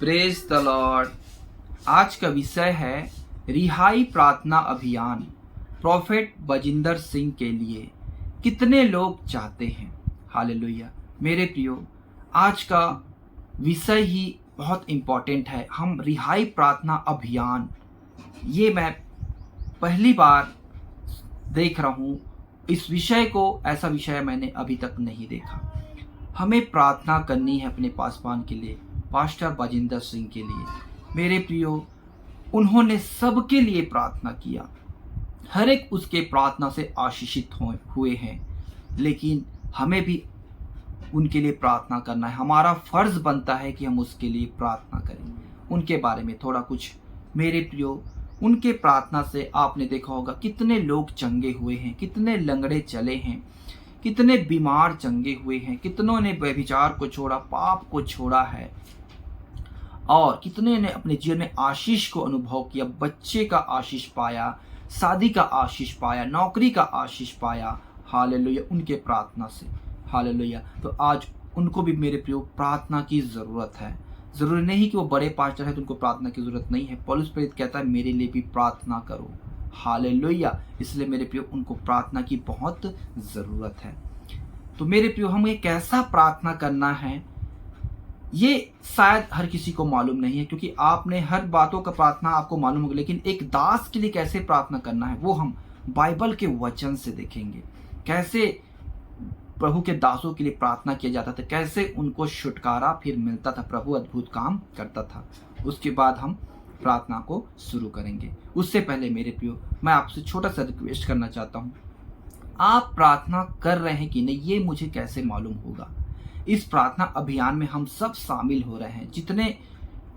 Praise the Lord. आज का विषय है रिहाई प्रार्थना अभियान। प्रॉफेट बजिंदर सिंह के लिए कितने लोग चाहते हैं। हालेलुया। मेरे प्रियो, आज का विषय ही बहुत इम्पोर्टेंट है। हम रिहाई प्रार्थना अभियान, ये मैं पहली बार देख रहा हूँ। इस विषय को, ऐसा विषय मैंने अभी तक नहीं देखा। हमें प्रार्थना करनी है अपने पासवान के लिए, पास्टर बजिंदर सिंह के लिए। मेरे प्रियो, उन्होंने सबके लिए प्रार्थना किया, हर एक उसके प्रार्थना से आशीषित हुए हैं। लेकिन हमें भी उनके लिए प्रार्थना करना है। हमारा फर्ज बनता है कि हम उसके लिए प्रार्थना करें। उनके बारे में थोड़ा कुछ, मेरे प्रियो, उनके प्रार्थना से आपने देखा होगा कितने लोग चंगे हुए हैं, कितने लंगड़े चले हैं, कितने बीमार चंगे हुए हैं, कितनों ने व्यभिचार को छोड़ा, पाप को छोड़ा है, और कितने ने अपने जीवन में आशीष को अनुभव किया। बच्चे का आशीष पाया, शादी का आशीष पाया, नौकरी का आशीष पाया। हालेलुया, उनके प्रार्थना से। हालेलुया। तो आज उनको भी मेरे प्रियो प्रार्थना की ज़रूरत है। ज़रूरी नहीं कि वो बड़े पास्टर है तो उनको प्रार्थना की ज़रूरत नहीं है। पौलुस प्रेरित कहता है मेरे लिए भी प्रार्थना करो। हालेलुया। इसलिए मेरे प्रियो, उनको प्रार्थना की बहुत ज़रूरत है। तो मेरे प्रियो, हमें कैसा प्रार्थना करना है ये शायद हर किसी को मालूम नहीं है, क्योंकि आपने हर बातों का प्रार्थना आपको मालूम होगा। लेकिन एक दास के लिए कैसे प्रार्थना करना है वो हम बाइबल के वचन से देखेंगे। कैसे प्रभु के दासों के लिए प्रार्थना किया जाता था, कैसे उनको छुटकारा फिर मिलता था, प्रभु अद्भुत काम करता था। उसके बाद हम प्रार्थना को शुरू करेंगे। उससे पहले मेरे प्रियो, मैं आपसे छोटा सा रिक्वेस्ट करना चाहता हूँ। आप प्रार्थना कर रहे हैं कि नहीं ये मुझे कैसे मालूम होगा। इस प्रार्थना अभियान में हम सब शामिल हो रहे हैं। जितने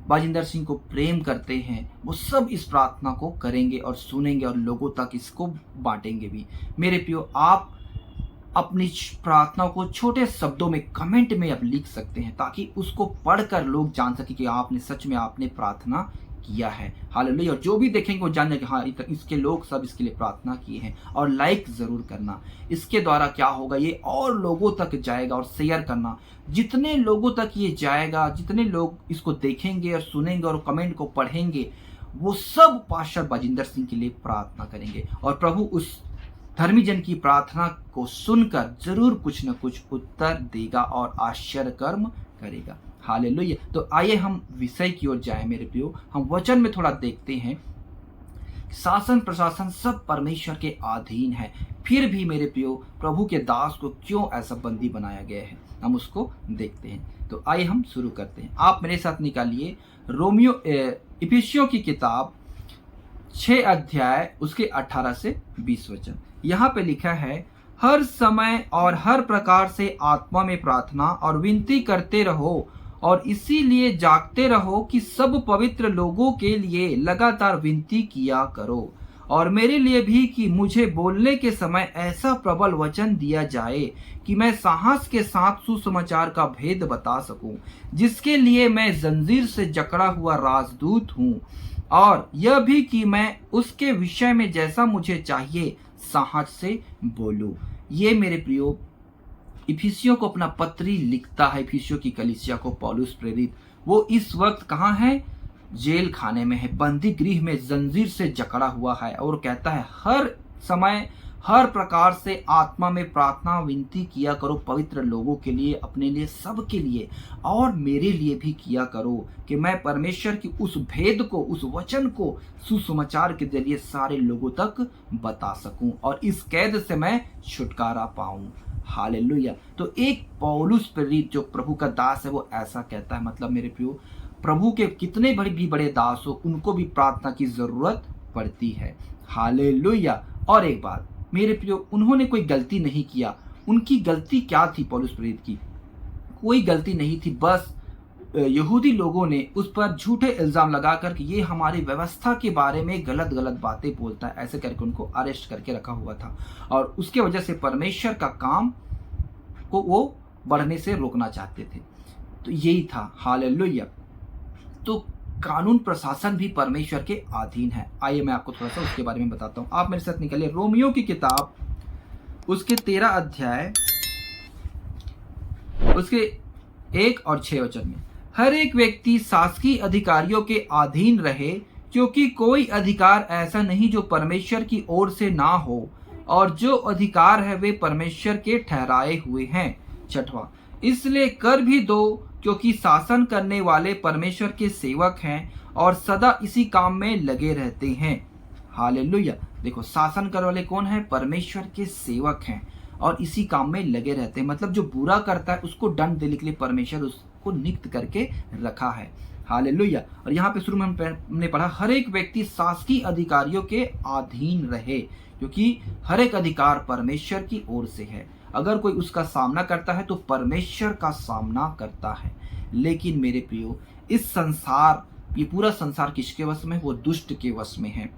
बजिंदर सिंह को प्रेम करते हैं वो सब इस प्रार्थना को करेंगे और सुनेंगे और लोगों तक इसको बांटेंगे भी। मेरे प्रियो, आप अपनी प्रार्थना को छोटे शब्दों में कमेंट में आप लिख सकते हैं, ताकि उसको पढ़कर लोग जान सके कि आपने सच में आपने प्रार्थना किया है। हालेलुया। और जो भी देखेंगे वो जान जाएंगे हाँ, इसके लोग सब इसके लिए प्रार्थना किए हैं। और लाइक जरूर करना। इसके द्वारा क्या होगा, ये और लोगों तक जाएगा। और शेयर करना, जितने लोगों तक ये जाएगा, जितने लोग इसको देखेंगे और सुनेंगे और कमेंट को पढ़ेंगे, वो सब पास्टर बजिंदर सिंह के लिए प्रार्थना करेंगे। और प्रभु उस धर्मी जन की प्रार्थना को सुनकर जरूर कुछ न कुछ उत्तर देगा और आश्चर्य कर्म करेगा। हालेलुया। तो आइए हम विषय की ओर जाएं मेरे प्रियो। हम वचन में थोड़ा देखते हैं। शासन प्रशासन सब परमेश्वर के अधीन है, फिर भी मेरे प्रियो प्रभु के दास को क्यों ऐसा बंदी बनाया गया है, हम उसको देखते हैं। तो आइए हम शुरू करते हैं। आप मेरे साथ निकालिए इफिसियों की किताब 6 अध्याय उसके 18 से 20 वचन। यहाँ पे लिखा है, हर समय और हर प्रकार से आत्मा में प्रार्थना और विनती करते रहो, और इसीलिए जागते रहो कि सब पवित्र लोगों के लिए लगातार विनती किया करो, और मेरे लिए भी, कि मुझे बोलने के समय ऐसा प्रबल वचन दिया जाए कि मैं साहस के साथ सुसमाचार का भेद बता सकूं, जिसके लिए मैं जंजीर से जकड़ा हुआ राजदूत हूं, और यह भी कि मैं उसके विषय में जैसा मुझे चाहिए साहस से बोलूं। ये मेरे प्रियो इफिसियों को अपना पत्री लिखता है, इफिसियों की कलीसिया को पौलुस प्रेरित। वो इस वक्त कहाँ है? जेल खाने में है, बंदी गृह में जंजीर से जकड़ा हुआ है। और कहता है हर समय हर प्रकार से आत्मा में प्रार्थना विनती किया करो पवित्र लोगों के लिए, अपने लिए, सबके लिए, और मेरे लिए भी किया करो, कि मैं परमेश्वर की उस भेद को, उस वचन को सुसमाचार के जरिए सारे लोगों तक बता सकूं, और इस कैद से मैं छुटकारा पाऊं। हालेलुया। तो एक पौलुस प्रेरित जो प्रभु का दास है वो ऐसा कहता है। मतलब मेरे प्रियो, प्रभु के कितने भी बड़े दास हो, उनको भी प्रार्थना की जरूरत पड़ती है। हालेलुया। और एक बात मेरे प्रियो, उन्होंने कोई गलती नहीं किया। उनकी गलती क्या थी? पौलुस प्रेरित की कोई गलती नहीं थी। बस यहूदी लोगों ने उस पर झूठे इल्जाम लगाकर कि ये हमारी व्यवस्था के बारे में गलत गलत बातें बोलता है, ऐसे करके उनको अरेस्ट करके रखा हुआ था। और उसके वजह से परमेश्वर का काम को वो बढ़ने से रोकना चाहते थे। तो यही था। हालेलुया। तो कानून प्रशासन भी परमेश्वर के अधीन है। आइए मैं आपको थोड़ा सा उसके बारे में बताता हूँ। आप मेरे साथ निकलिए रोमियो की किताब उसके 13 अध्याय उसके 1 और 6 वचन में। हर एक व्यक्ति शासकीय अधिकारियों के अधीन रहे, क्योंकि कोई अधिकार ऐसा नहीं जो परमेश्वर की ओर से ना हो, और जो अधिकार है वे परमेश्वर के ठहराए हुए हैं। 6वां, इसलिए कर भी दो, क्योंकि शासन करने वाले परमेश्वर के सेवक हैं और सदा इसी काम में लगे रहते हैं। हालेलुया। देखो, शासन करने वाले कौन है? परमेश्वर के सेवक हैं और इसी काम में लगे रहते हैं। मतलब जो बुरा करता है उसको दंड देने के लिए परमेश्वर उसको नियुक्त करके रखा है। हालेलुया। और यहाँ पे शुरू में हमने पढ़ा, हर एक व्यक्ति शासकीय अधिकारियों के अधीन रहे, क्योंकि हर एक अधिकार परमेश्वर की ओर से है। अगर कोई उसका सामना करता है तो परमेश्वर का सामना करता है। लेकिन मेरे प्रियो, इस संसार, ये पूरा संसार किसके वश में? वो दुष्ट के वश में है।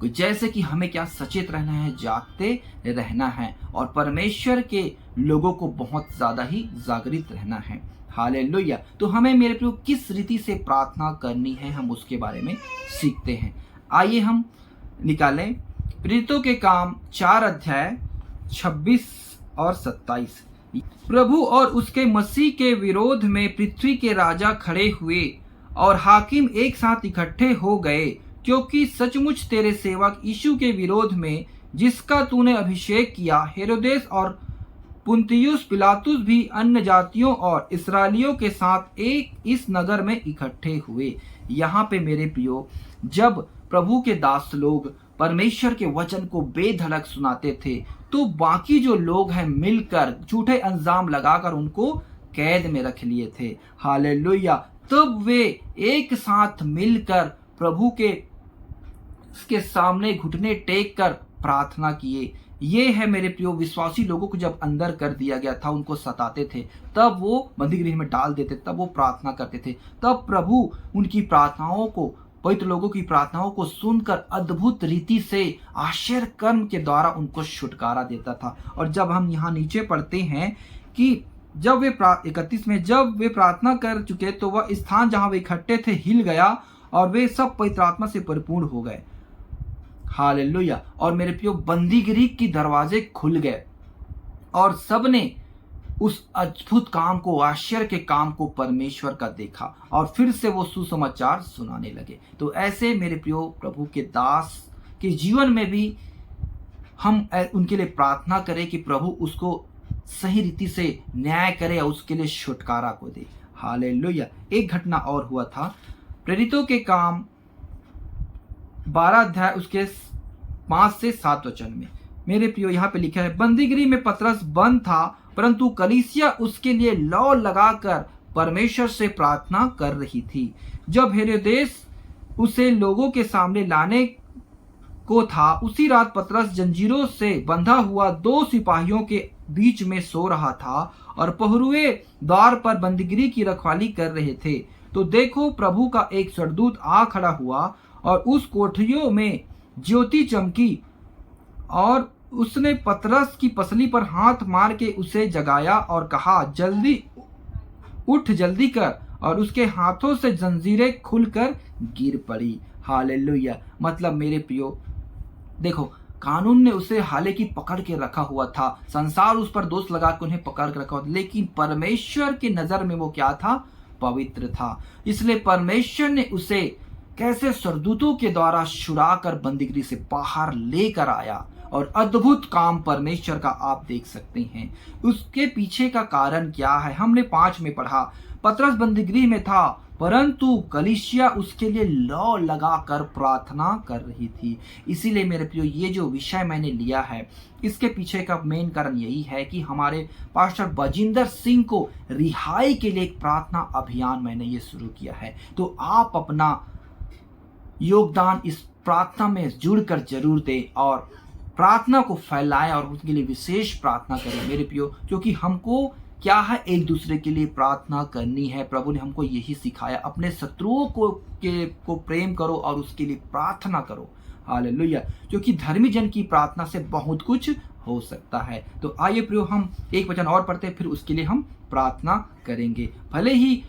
जैसे कि हमें क्या सचेत रहना है, जागते रहना है और परमेश्वर के लोगों को बहुत ज्यादा ही जागृत रहना है। हालेलुया। तो हमें मेरे प्रियो किस रीति से प्रार्थना करनी है, हम उसके बारे में सीखते हैं। आइए हम निकालें प्रेरितों के काम 4 अध्याय 26 और 27। प्रभु और उसके मसीह के विरोध में पृथ्वी के राजा खड़े हुए और हाकिम एक साथ इकट्ठे हो गए, क्योंकि सचमुच तेरे सेवक यीशु के विरोध में, जिसका तूने अभिषेक किया, हेरोदेस और पुन्तियुस पिलातुस भी अन्य जातियों और इस्राएलियों के साथ एक इस नगर में इकट्ठे हुए। यहाँ पे मेरे प्रियो, जब प्रभु के दास लोग परमेश्वर के वचन को बेधड़क सुनाते थे, तो बाकी जो लोग हैं मिलकर झूठे इल्जाम लगाकर उनको कैद में रख लिए थे। हालेलुया। तब वे एक साथ मिलकर प्रभु के सामने घुटने टेक कर प्रार्थना किए। ये है मेरे प्रियो, विश्वासी लोगों को जब अंदर कर दिया गया था, उनको सताते थे, तब वो बंदीगृह में डाल देते, तब वो प्रार्थना करते थे, तब प्रभु उनकी प्रार्थनाओं को, पवित्र लोगों की प्रार्थनाओं को सुनकर अद्भुत रीति से आश्चर्य कर्म के द्वारा उनको छुटकारा देता था। और जब हम यहाँ नीचे पढ़ते हैं कि जब वे 31 में, जब वे प्रार्थना कर चुके तो वह स्थान जहां वे इकट्ठे थे हिल गया और वे सब पवित्र आत्मा से परिपूर्ण हो गए। हालेलुया। और मेरे प्रियो, बंदीगृह की दरवाजे खुल गए और सबने उस अद्भुत काम को, आश्चर्य के काम को परमेश्वर का देखा और फिर से वो सुसमाचार सुनाने लगे। तो ऐसे मेरे प्रियो, प्रभु के दास के जीवन में भी हम उनके लिए प्रार्थना करें कि प्रभु उसको सही रीति से न्याय करे और उसके लिए छुटकारा को दे। हालेलुया। एक घटना और हुआ था, प्रेरितों के काम 12 अध्याय उसके 5 से 7 वचन में। मेरे प्रियो, यहाँ पे लिखा है, बंदीगृह में पतरस बंद था, परंतु कलीसिया उसके लिए लौ लगाकर परमेश्वर से प्रार्थना कर रही थी। जब हेरोदेस उसे लोगों के सामने लाने को था, उसी रात पतरस जंजीरों से बंधा हुआ 2 सिपाहियों के बीच में सो रहा था और पहरुए द्वार पर बंदीगृह की रखवाली कर रहे थे। तो देखो, प्रभु का एक स्वर्गदूत आ खड़ा हुआ और उस कोठरियों में ज्योति चमकी और उसने पतरस की पसली पर हाथ मार के उसे जगाया और कहा, जल्दी उठ, जल्दी कर। और उसके हाथों से जंजीरें खुलकर गिर पड़ी। हालेलुया। मतलब मेरे प्रियो, देखो, कानून ने उसे हालांकि पकड़ के रखा हुआ था, संसार उस पर दोष लगा के उन्हें पकड़ के रखा हुआ था, लेकिन परमेश्वर की नजर में वो क्या था? पवित्र था। इसलिए परमेश्वर ने उसे कैसे स्वर्गदूतों के द्वारा छुड़ाकर बंदीगृह से बाहर लेकर आया। और अद्भुत काम परमेश्वर का आप देख सकते हैं। उसके पीछे का कारण क्या है? हमने 5 में पढ़ा, पतरस बंदीगृह में था, परंतु कलीसिया उसके लिए लौ लगाकर प्रार्थना कर रही थी। इसीलिए मेरे प्रियो, ये जो विषय मैंने लिया है, इसके पीछे का मेन कारण यही है कि हमारे पास्टर बजिंदर सिंह को रिहाई के लिए एक प्रार्थना अभियान मैंने ये शुरू किया है। तो आप अपना योगदान इस प्रार्थना में जुड़कर जरूर दें और प्रार्थना को फैलाएं और उसके लिए विशेष प्रार्थना करें मेरे प्रियो, क्योंकि हमको क्या है, एक दूसरे के लिए प्रार्थना करनी है। प्रभु ने हमको यही सिखाया, अपने शत्रुओं को प्रेम करो और उसके लिए प्रार्थना करो। हालेलुया। क्योंकि धर्मी जन की प्रार्थना से बहुत कुछ हो सकता है। तो आइए प्रियो, हम एक वचन और पढ़ते हैं, फिर उसके लिए हम प्रार्थना करेंगे। भले ही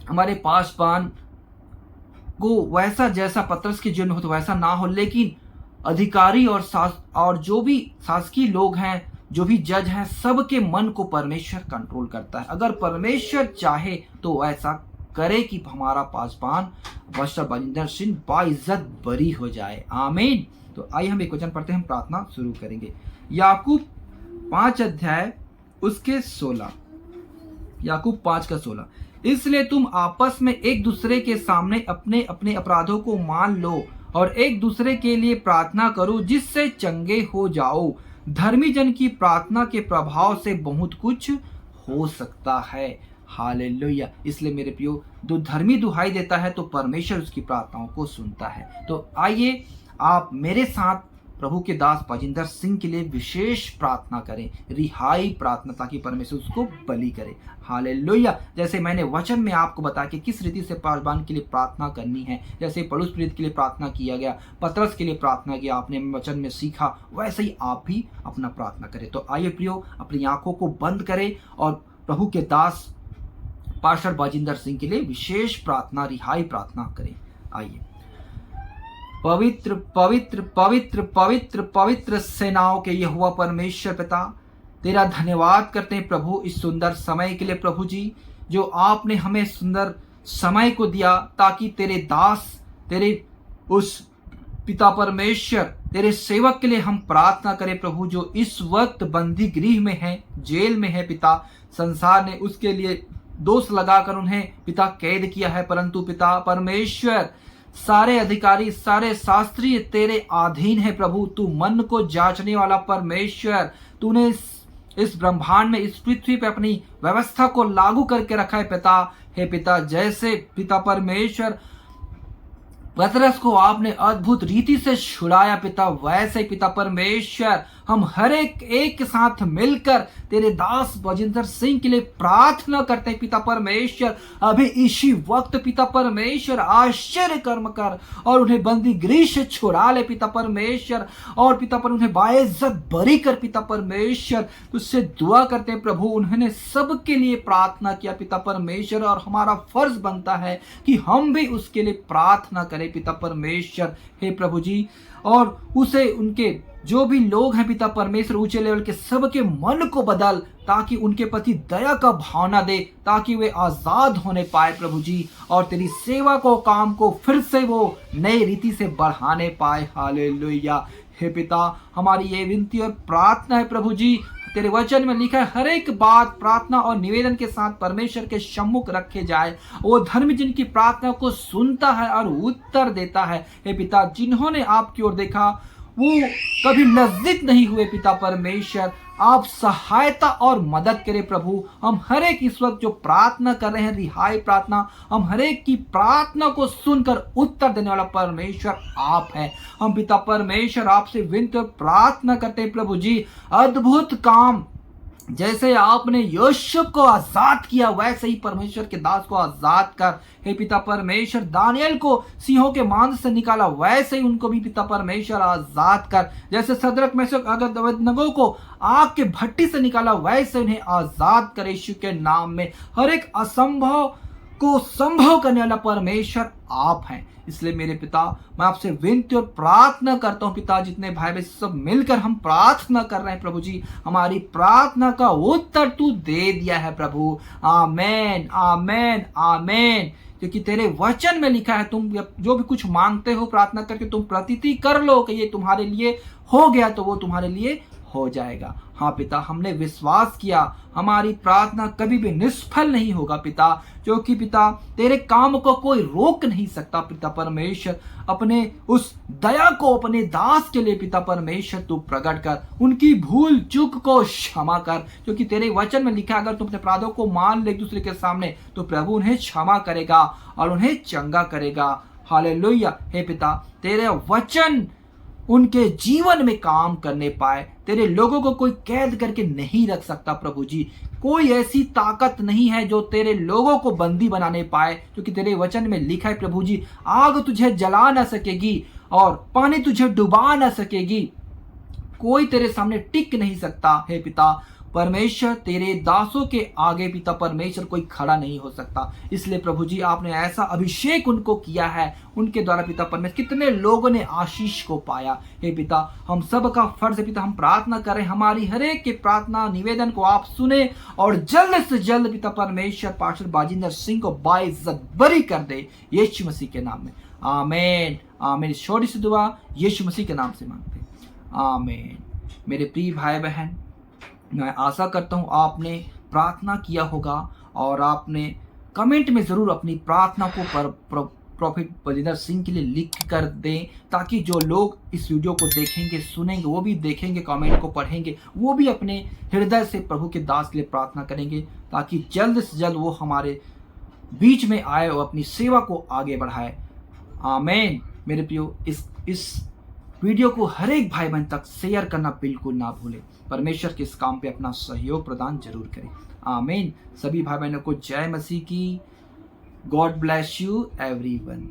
हमारे पासवान को वैसा जैसा पतरस के जीवन हो तो वैसा ना हो, लेकिन अधिकारी और जो भी शासकीय लोग हैं जो भी जज है, सबके मन को परमेश्वर कंट्रोल करता है। अगर परमेश्वर चाहे तो ऐसा करे कि हमारा पासवान पास्टर बजिंदर सिंह बाइज्जत बरी हो जाए। आमीन। तो आइए हम एक वचन पढ़ते हैं, हम प्रार्थना शुरू करेंगे। याकूब 5 अध्याय उसके 16, याकूब 5 का 16। इसलिए तुम आपस में एक दूसरे के सामने अपने अपने अपराधों को मान लो और एक दूसरे के लिए प्रार्थना करो, जिससे चंगे हो जाओ। धर्मी जन की प्रार्थना के प्रभाव से बहुत कुछ हो सकता है। हालेलुया। इसलिए मेरे प्रियो, जो धर्मी दुहाई देता है तो परमेश्वर उसकी प्रार्थनाओं को सुनता है। तो आइए आप मेरे साथ प्रभु के दास बजिंदर सिंह के लिए विशेष प्रार्थना करें, रिहाई प्रार्थना, ताकि परमेश्वर उसको बलि करे। हालेलुया। जैसे मैंने वचन में आपको बताया कि किस रीति से पासवान के लिए प्रार्थना करनी है, जैसे पड़ोस पीड़ित के लिए प्रार्थना किया गया, पतरस के लिए प्रार्थना किया, आपने वचन में सीखा, वैसे ही आप भी अपना प्रार्थना करें। तो आइए प्रियो, अपनी आंखों को बंद करें और प्रभु के दास पास्टर बजिंदर सिंह के लिए विशेष प्रार्थना, रिहाई प्रार्थना करें। आइए। पवित्र पवित्र पवित्र पवित्र पवित्र सेनाओं के यहोवा परमेश्वर पिता, तेरा धन्यवाद करते हैं प्रभु इस सुंदर समय के लिए। प्रभु जी, जो आपने हमें सुंदर समय को दिया ताकि तेरे दास, तेरे उस पिता परमेश्वर, तेरे सेवक के लिए हम प्रार्थना करें प्रभु, जो इस वक्त बंदी गृह में है, जेल में है पिता। संसार ने उसके लिए दोष लगाकर उन्हें पिता कैद किया है, परंतु पिता परमेश्वर, सारे अधिकारी, सारे शास्त्री तेरे अधीन है प्रभु। तू मन को जांचने वाला परमेश्वर, तूने इस ब्रह्मांड में, इस पृथ्वी पे अपनी व्यवस्था को लागू करके रखा है पिता। हे पिता, जैसे पिता परमेश्वर पतरस को आपने अद्भुत रीति से छुड़ाया पिता, वैसे पिता परमेश्वर हम हर एक के साथ मिलकर तेरे दास बजिंदर सिंह के लिए प्रार्थना करते हैं पिता परमेश्वर। अभी इसी वक्त पिता परमेश्वर आश्चर्य कर्म कर और उन्हें बंदी गृह से छुड़ा ले पिता परमेश्वर, और पिता पर उन्हें बाइज्जत बरी कर पिता परमेश्वर। तुझसे दुआ करते हैं प्रभु, उन्होंने सबके लिए प्रार्थना किया पिता परमेश्वर, और हमारा फर्ज बनता है कि हम भी उसके लिए प्रार्थना करें पिता परमेश्वर। हे प्रभु जी, और उसे उनके जो भी लोग हैं पिता परमेश्वर ऊंचे लेवल के, सबके मन को बदल, ताकि उनके प्रति दया का भावना दे, ताकि वे आजाद होने पाए प्रभु जी, और तेरी सेवा को, काम को फिर से वो नई रीति से बढ़ाने पाए। हालेलुया। हे पिता, हमारी ये विनती और प्रार्थना है प्रभु जी, तेरे वचन में लिखा है हर एक बात प्रार्थना और निवेदन के साथ परमेश्वर के सम्मुख रखे जाए। वो धर्म जिनकी प्रार्थना को सुनता है और उत्तर देता है। हे पिता, जिन्होंने आपकी ओर देखा वो कभी लज्जित नहीं हुए पिता परमेश्वर, आप सहायता और मदद करें प्रभु। हम हर एक इस वक्त जो प्रार्थना कर रहे हैं, रिहाई प्रार्थना, हम हर एक की प्रार्थना को सुनकर उत्तर देने वाला परमेश्वर आप है। हम पिता परमेश्वर आपसे विनती और प्रार्थना करते हैं प्रभु जी, अद्भुत काम जैसे आपने यूसुफ को आजाद किया, वैसे ही परमेश्वर के दास को आजाद कर। हे पिता परमेश्वर, दानियल को सिंहों के मांद से निकाला, वैसे ही उनको भी पिता परमेश्वर आजाद कर। जैसे सदरक मेशक अबेदनगो को आग के भट्टी से निकाला, वैसे उन्हें आजाद कर यीशु के नाम में। हर एक असंभव को संभव करने वाला परमेश्वर आप हैं। इसलिए मेरे पिता, मैं आपसे विनती और प्रार्थना करता हूँ पिता, जितने भाई बहन सब मिलकर हम प्रार्थना कर रहे हैं प्रभु जी, हमारी प्रार्थना का उत्तर तू दे दिया है प्रभु। आमेन आमेन आमेन। क्योंकि तेरे वचन में लिखा है, तुम जो भी कुछ मांगते हो प्रार्थना करके तुम प्रतीति कर लो कि ये तुम्हारे लिए हो गया, तो वो तुम्हारे लिए हो जाएगा। हाँ पिता, हमने विश्वास किया हमारी प्रार्थना कभी भी निष्फल नहीं होगा पिता, क्योंकि पिता तेरे काम को कोई रोक नहीं सकता पिता परमेश्वर। अपने उस दया को अपने दास के लिए पिता परमेश्वर तू प्रकट कर, उनकी भूल चूक को क्षमा कर, क्योंकि तेरे वचन में लिखा अगर तुम अपने अपराधों को मान ले एक दूसरे के सामने, तो प्रभु उन्हें क्षमा करेगा और उन्हें चंगा करेगा। हालेलुया। हे पिता, तेरे वचन उनके जीवन में काम करने पाए। तेरे लोगों को कोई कैद करके नहीं रख सकता प्रभु जी, कोई ऐसी ताकत नहीं है जो तेरे लोगों को बंदी बनाने पाए, क्योंकि तेरे वचन में लिखा है प्रभु जी, आग तुझे जला ना सकेगी और पानी तुझे डुबा ना सकेगी, कोई तेरे सामने टिक नहीं सकता। हे पिता, परमेश्वर तेरे दासों के आगे पिता परमेश्वर कोई खड़ा नहीं हो सकता। इसलिए प्रभु जी आपने ऐसा अभिषेक उनको किया है, उनके द्वारा पिता परमेश्वर कितने लोगों ने आशीष को पाया। हे पिता हम सब का फर्ज है पिता, हम प्रार्थना करें हमारी हर एक के प्रार्थना निवेदन को आप सुने और जल्द से जल्द पिता परमेश्वर पास्टर बाजिंदर सिंह को बाइज्जत बरी कर दे यीशु मसीह के नाम में। आमीन आमीन। छोटी सी दुआ यीशु मसीह के नाम से मांगते हैं, आमीन। मेरे प्रिय भाई बहन, मैं आशा करता हूँ आपने प्रार्थना किया होगा और आपने कमेंट में ज़रूर अपनी प्रार्थना को प्रॉफिट बजिंदर सिंह के लिए लिख कर दें, ताकि जो लोग इस वीडियो को देखेंगे सुनेंगे वो भी देखेंगे, कमेंट को पढ़ेंगे, वो भी अपने हृदय से प्रभु के दास के लिए प्रार्थना करेंगे, ताकि जल्द से जल्द वो हमारे बीच में आए और अपनी सेवा को आगे बढ़ाए। आमीन। मेरे प्रियो, इस वीडियो को हर एक भाई बहन तक शेयर करना बिल्कुल ना भूलें। परमेश्वर के इस काम पे अपना सहयोग प्रदान जरूर करें। आमीन। सभी भाई बहनों को जय मसीह की। God bless you everyone.